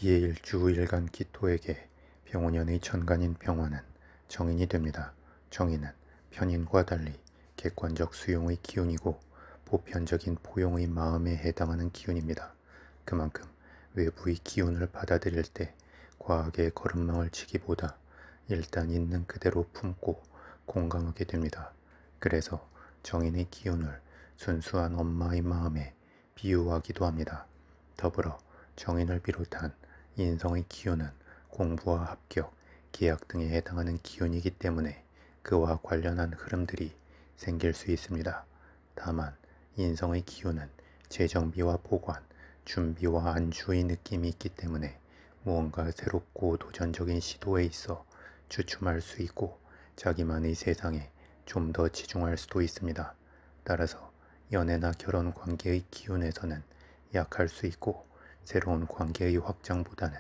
기해일주 일간 기토에게 병원연의 천간인 병화는 정인이 됩니다. 정인은 편인과 달리 객관적 수용의 기운이고 보편적인 포용의 마음에 해당하는 기운입니다. 그만큼 외부의 기운을 받아들일 때 과하게 걸음망을 치기보다 일단 있는 그대로 품고 공감하게 됩니다. 그래서 정인의 기운을 순수한 엄마의 마음에 비유하기도 합니다. 더불어 정인을 비롯한 인성의 기운은 공부와 합격, 계약 등에 해당하는 기운이기 때문에 그와 관련한 흐름들이 생길 수 있습니다. 다만 인성의 기운은 재정비와 보관, 준비와 안주의 느낌이 있기 때문에 무언가 새롭고 도전적인 시도에 있어 주춤할 수 있고 자기만의 세상에 좀 더 치중할 수도 있습니다. 따라서 연애나 결혼 관계의 기운에서는 약할 수 있고 새로운 관계의 확장보다는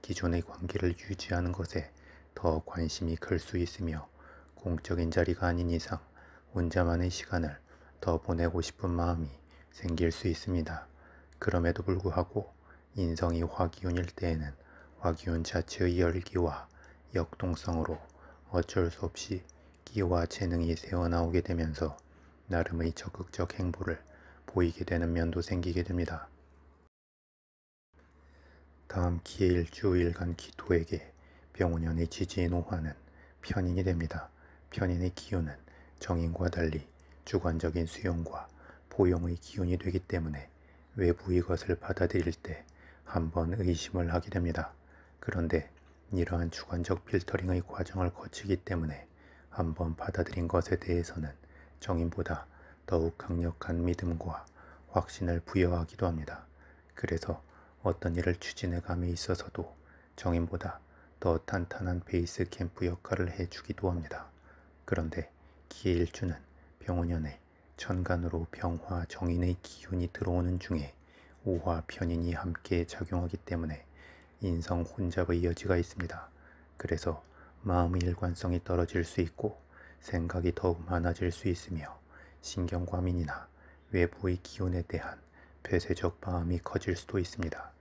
기존의 관계를 유지하는 것에 더 관심이 클 수 있으며 공적인 자리가 아닌 이상 혼자만의 시간을 더 보내고 싶은 마음이 생길 수 있습니다. 그럼에도 불구하고 인성이 화기운일 때에는 화기운 자체의 열기와 역동성으로 어쩔 수 없이 기와 재능이 새어나오게 되면서 나름의 적극적 행보를 보이게 되는 면도 생기게 됩니다. 다음 기해일주 일간 기토에게 병원연의 지지인 오화는 편인이 됩니다. 편인의 기운은 정인과 달리 주관적인 수용과 포용의 기운이 되기 때문에 외부의 것을 받아들일 때 한번 의심을 하게 됩니다. 그런데 이러한 주관적 필터링의 과정을 거치기 때문에 한번 받아들인 것에 대해서는 정인보다 더욱 강력한 믿음과 확신을 부여하기도 합니다. 그래서 어떤 일을 추진해 감에 있어서도 정인보다 더 탄탄한 베이스 캠프 역할을 해주기도 합니다. 그런데 기해일주는 병원연에 천간으로 병화 정인의 기운이 들어오는 중에 오화 편인이 함께 작용하기 때문에 인성 혼잡의 여지가 있습니다. 그래서 마음의 일관성이 떨어질 수 있고 생각이 더욱 많아질 수 있으며 신경과민이나 외부의 기운에 대한 폐쇄적 마음이 커질 수도 있습니다.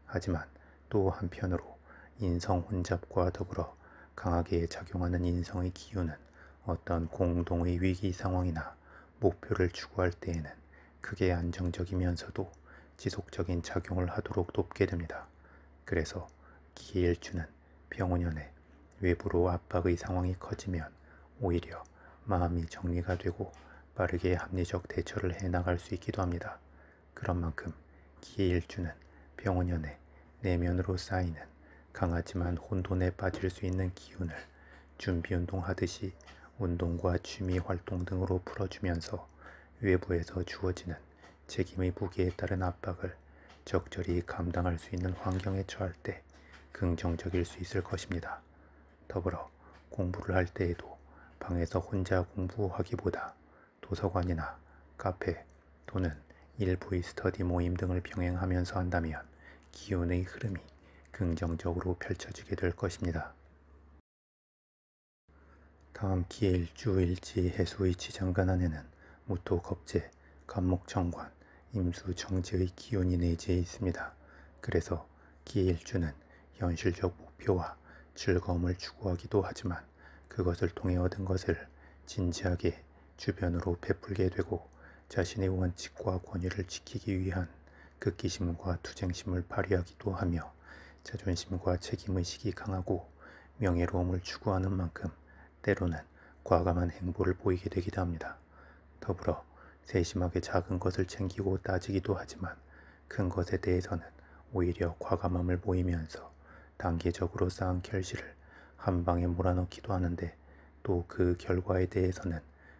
하지만 또 한편으로 인성 혼잡과 더불어 강하게 작용하는 인성의 기운은 어떤 공동의 위기 상황이나 목표를 추구할 때에는 크게 안정적이면서도 지속적인 작용을 하도록 돕게 됩니다. 그래서 기해일주는 병원연에 외부로 압박의 상황이 커지면 오히려 마음이 정리가 되고 빠르게 합리적 대처를 해나갈 수 있기도 합니다. 그런 만큼 기해일주는 병원연에 내면으로 쌓이는 강하지만 혼돈에 빠질 수 있는 기운을 준비운동 하듯이 운동과 취미활동 등으로 풀어주면서 외부에서 주어지는 책임의 무게에 따른 압박을 적절히 감당할 수 있는 환경에 처할 때 긍정적일 수 있을 것입니다. 더불어 공부를 할 때에도 방에서 혼자 공부하기보다 도서관이나 카페 또는 일부의 스터디 모임 등을 병행하면서 한다면 기운의 흐름이 긍정적으로 펼쳐지게 될 것입니다. 다음 기해일주 일지 해수의 지장간 안에는 무토 겁재, 간목 정관, 임수 정지의 기운이 내재해 있습니다. 그래서 기해일주는 현실적 목표와 즐거움을 추구하기도 하지만 그것을 통해 얻은 것을 진지하게 주변으로 베풀게 되고 자신의 원칙과 권위를 지키기 위한 극기심과 투쟁심을 발휘하기도 하며 자존심과 책임의식이 강하고 명예로움을 추구하는 만큼 때로는 과감한 행보를 보이게 되기도 합니다. 더불어 세심하게 작은 것을 챙기고 따지기도 하지만 큰 것에 대해서는 오히려 과감함을 보이면서 단계적으로 쌓은 결실을 한 방에 몰아넣기도 하는데 또 그 결과에 대해서는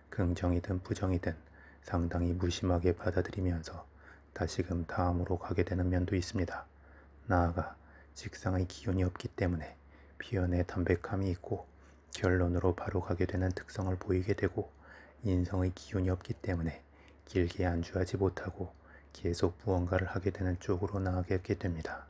긍정이든 부정이든 상당히 무심하게 받아들이면서 다시금 다음으로 가게 되는 면도 있습니다. 나아가 직상의 기운이 없기 때문에 표현에 담백함이 있고 결론으로 바로 가게 되는 특성을 보이게 되고 인성의 기운이 없기 때문에 길게 안주하지 못하고 계속 무언가를 하게 되는 쪽으로 나아가게 됩니다.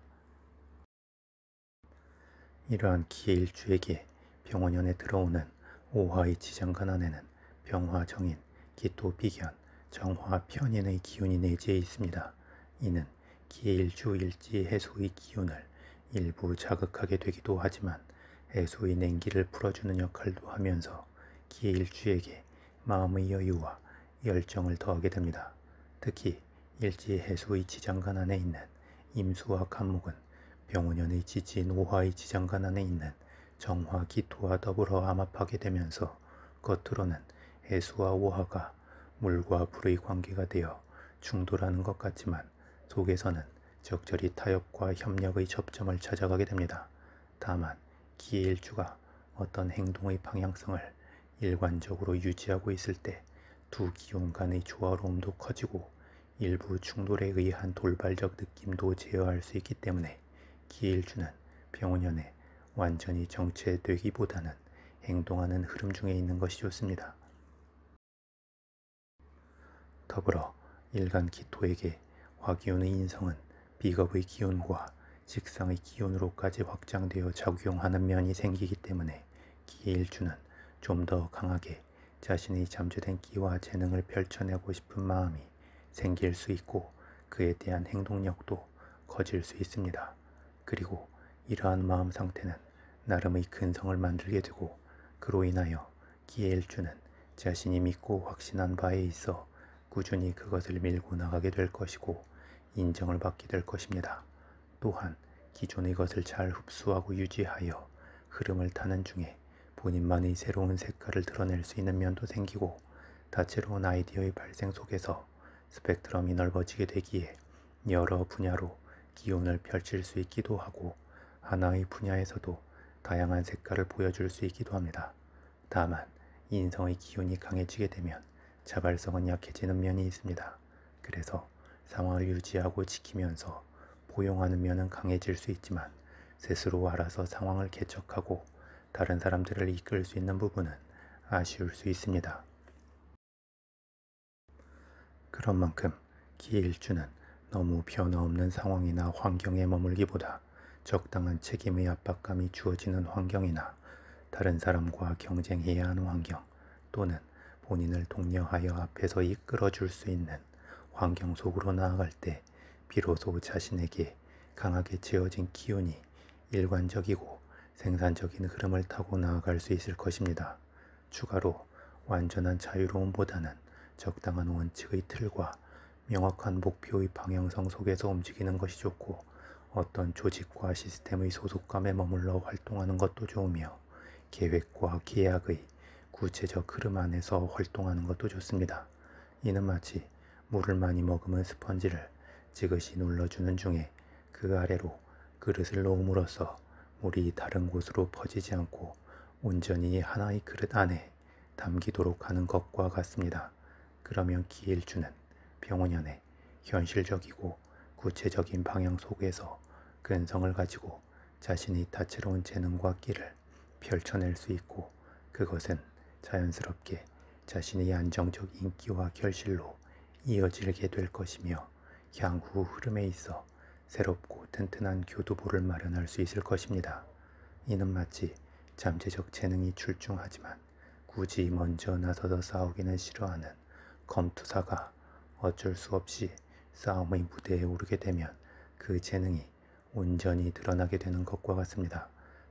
이러한 기해일주에게 병원연에 들어오는 오화의 지장간 안에는 병화 정인, 기토 비견, 정화 편인의 기운이 내재해 있습니다. 이는 기해일주 일지 해소의 기운을 일부 자극하게 되기도 하지만 해수의 냉기를 풀어주는 역할도 하면서 기일주에게 마음의 여유와 열정을 더하게 됩니다. 특히 일지 해수의 지장간 안에 있는 임수와 간목은 병원연의 지지 노화의 지장간 안에 있는 정화 기토와 더불어 암합하게 되면서 겉으로는 해수와 오화가 물과 불의 관계가 되어 충돌하는 것 같지만 속에서는 적절히 타협과 협력의 접점을 찾아가게 됩니다. 다만 기일주가 어떤 행동의 방향성을 일관적으로 유지하고 있을 때 두 기운 간의 조화로움도 커지고 일부 충돌에 의한 돌발적 느낌도 제어할 수 있기 때문에 기일주는 병원연에 완전히 정체되기보다는 행동하는 흐름 중에 있는 것이 좋습니다. 더불어 일간 기토에게 화기운의 인성은 비겁의 기운과 직상의 기운으로까지 확장되어 작용하는 면이 생기기 때문에 기일주는 좀 더 강하게 자신의 잠재된 기와 재능을 펼쳐내고 싶은 마음이 생길 수 있고 그에 대한 행동력도 커질 수 있습니다. 그리고 이러한 마음 상태는 나름의 근성을 만들게 되고 그로 인하여 기일주는 자신이 믿고 확신한 바에 있어 꾸준히 그것을 밀고 나가게 될 것이고 인정을 받게 될 것입니다. 또한 기존의 것을 잘 흡수하고 유지하여 흐름을 타는 중에 본인만의 새로운 색깔을 드러낼 수 있는 면도 생기고 다채로운 아이디어의 발생 속에서 스펙트럼이 넓어지게 되기에 여러 분야로 기운을 펼칠 수 있기도 하고 하나의 분야에서도 다양한 색깔을 보여줄 수 있기도 합니다. 다만 인성의 기운이 강해지게 되면 자발성은 약해지는 면이 있습니다. 그래서 상황을 유지하고 지키면서 포용하는 면은 강해질 수 있지만 스스로 알아서 상황을 개척하고 다른 사람들을 이끌 수 있는 부분은 아쉬울 수 있습니다. 그런 만큼 기일주는 너무 변화없는 상황이나 환경에 머물기보다 적당한 책임의 압박감이 주어지는 환경이나 다른 사람과 경쟁해야 하는 환경 또는 본인을 독려하여 앞에서 이끌어줄 수 있는 환경 속으로 나아갈 때 비로소 자신에게 강하게 채워진 기운이 일관적이고 생산적인 흐름을 타고 나아갈 수 있을 것입니다. 추가로 완전한 자유로움보다는 적당한 원칙의 틀과 명확한 목표의 방향성 속에서 움직이는 것이 좋고 어떤 조직과 시스템의 소속감에 머물러 활동하는 것도 좋으며 계획과 계약의 구체적 흐름 안에서 활동하는 것도 좋습니다. 이는 마치 물을 많이 머금은 스펀지를 지그시 눌러주는 중에 그 아래로 그릇을 놓음으로써 물이 다른 곳으로 퍼지지 않고 온전히 하나의 그릇 안에 담기도록 하는 것과 같습니다. 그러면 기일주는 병원연에 현실적이고 구체적인 방향 속에서 근성을 가지고 자신이 다채로운 재능과 끼를 펼쳐낼 수 있고 그것은 자연스럽게 자신의 안정적 인기와 결실로 이어지게 될 것이며 향후 흐름에 있어 새롭고 튼튼한 교두보를 마련할 수 있을 것입니다. 이는 마치 잠재적 재능이 출중하지만 굳이 먼저 나서서 싸우기는 싫어하는 검투사가 어쩔 수 없이 싸움의 무대에 오르게 되면 그 재능이 온전히 드러나게 되는 것과 같습니다.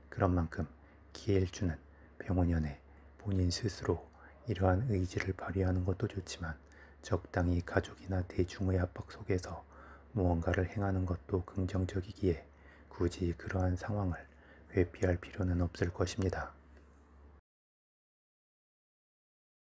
그런 만큼 기일주는 병원연에 본인 스스로 이러한 의지를 발휘하는 것도 좋지만 적당히 가족이나 대중의 압박 속에서 무언가를 행하는 것도 긍정적이기에 굳이 그러한 상황을 회피할 필요는 없을 것입니다.